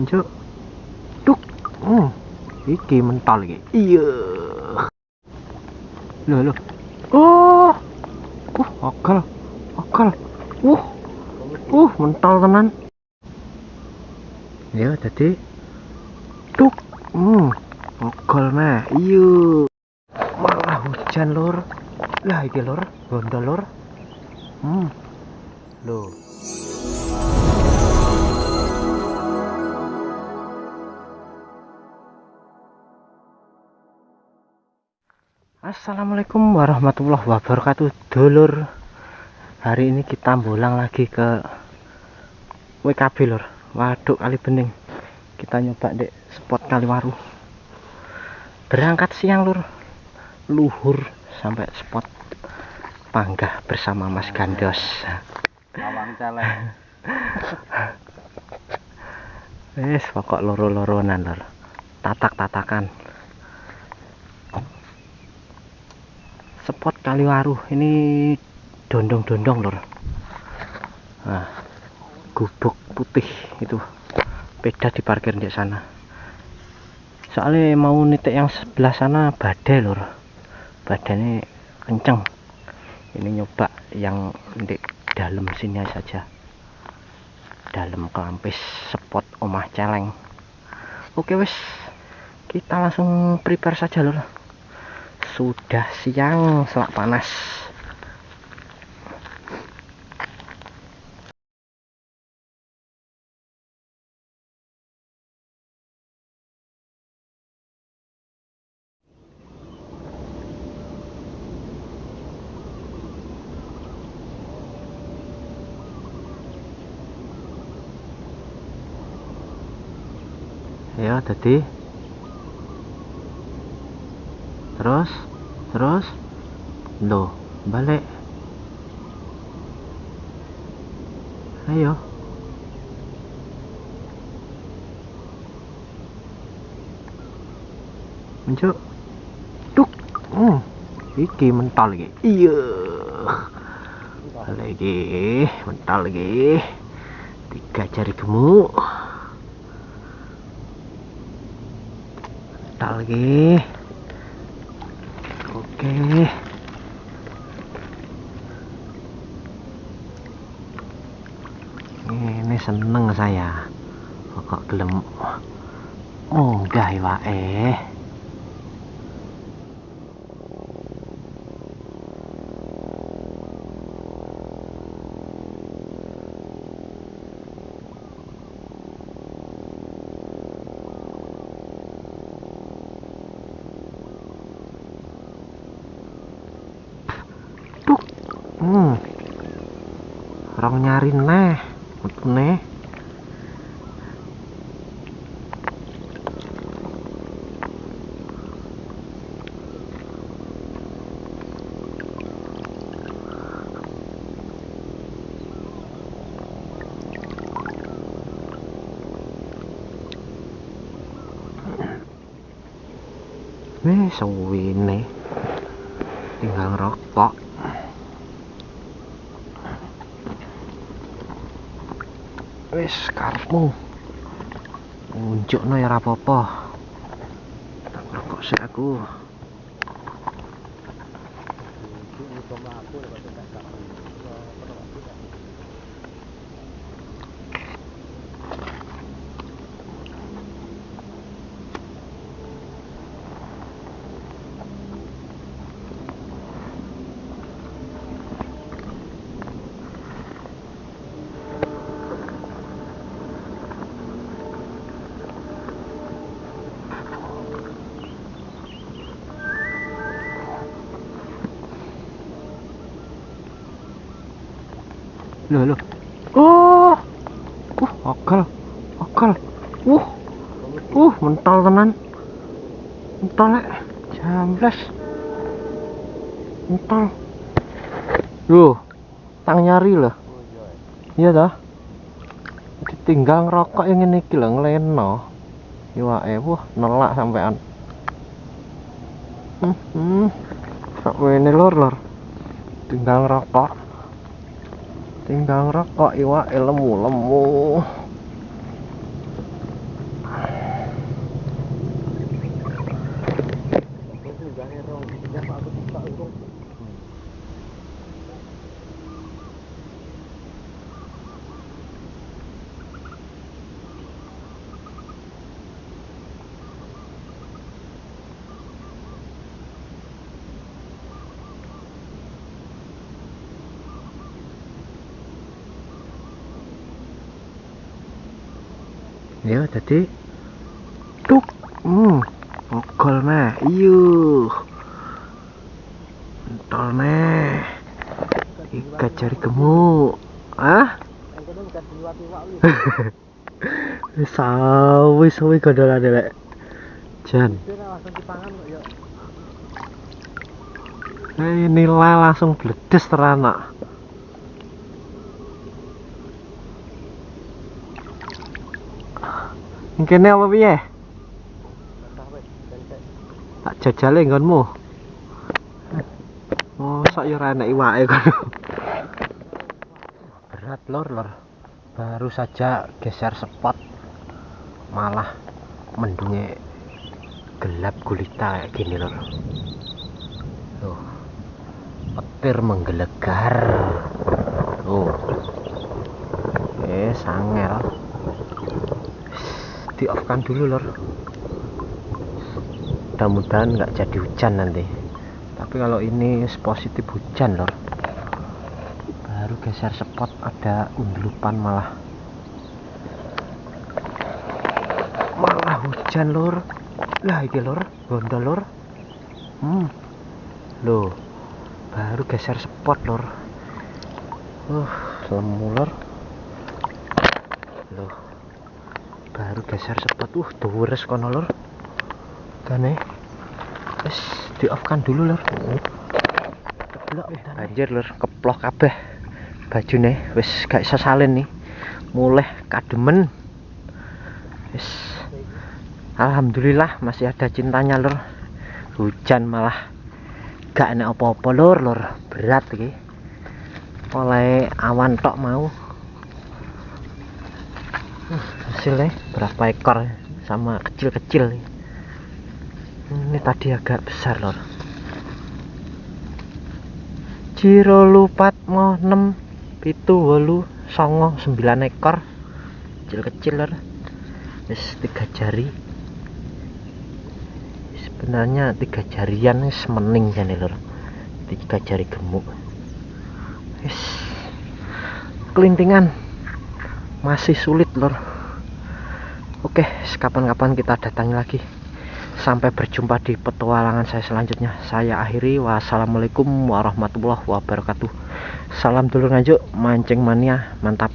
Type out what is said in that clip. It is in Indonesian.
Cuk. Duk. Iki mental iki. Iya. Loh. Oh. Akal. Mental tenan. Ya, jadi duk. Akal meh. Iya. Malah hujan, Lur. Lah iki, Lur. Gondol, Lur. Loh. Assalamualaikum warahmatullahi wabarakatuh, dulur. Hari ini kita bolang lagi ke WKB, Lur. Waduk Kali Bening. Kita nyoba dek spot Kaliwaru. Berangkat siang, Lur. Luhur sampai spot Panggah bersama Mas Gandos. Lawang celeng. Wes pokok loro-loronan, Lur. Tatak-tatakan. Spot Kaliwaru ini dondong-dondong, Lur. Nah, gubuk putih itu. Beda diparkir di sana. Soalnya mau nitik yang sebelah sana badai, Lur. Badainya kenceng. Ini nyoba yang di dalam sini saja. Dalam Kelampis spot Omah Celeng. Oke wes, kita langsung prepare saja, Lur. Sudah siang, selak panas. Ya, tadi terus loh, balik. Ayo. Mencuk. Duk. Iki mental iki. Iya. Lagi mental lagi. 3 jari gemuk. Mental lagi. Oke. Ini seneng saya. Kok gelem munggah wae. Duk. Orang nyari neh. Metune. Suwine tinggal ngerokok. Wis karepmu nunjukno ya ora apa-apa. Tak ngerokok sik aku. Loh. Oh. Akal. Mental tenan. Mental lek. Jamblas. Mental. Loh, tang nyari lah. Iya dah. Ditinggal ngerokok yang ini gila ngeleno. Iwake nelak sampean. Sak ini lor. Tinggal ngerokok iwake lemu. Ya tadi tuk ogol meh iyo entol meh ikat jari gemuk sawi gondolane lek jan nilai langsung bledes teranak. Kene apa piye? Tak jajale nggonmu. Mosok ya ora enek iwake kono. Berat lor. Baru saja geser spot malah mendunge gelap gulita kayak gini lor. Tuh. Petir menggelegar. Tuh. Sangel. Di off kan dulu lor, mudah-mudahan nggak jadi hujan nanti, tapi kalau ini positif hujan lor. Baru geser spot ada undelupan malah hujan lor. Lah iki lor gondol lor. Loh baru geser spot lor. Lemu lor. Loh baru geser spot tuwures kono lor. Kane wis di off kan dulu lor. Banjir lor, keplok kabeh bajune, wis gak iso salin nih, mulai kademen. Wis alhamdulillah masih ada cintanya lor. Hujan malah gak enak apa-apa lor. Berat iki oleh awan tok mau. Hasilnya berapa ekor sama kecil-kecil nih. Ini tadi agak besar lor. Jiro lupat mo 6 pitu 8 9 ekor kecil-kecil lor. Wis 3 jari. Sebenarnya 3 jarian wis mening jane lor. 3 jari gemuk. Wis kelintingan masih sulit lor. Oke, kapan-kapan kita datangi lagi. Sampai berjumpa di petualangan saya selanjutnya. Saya akhiri. Wassalamualaikum warahmatullahi wabarakatuh. Salam dulur nganjuk, mancing mania, mantap.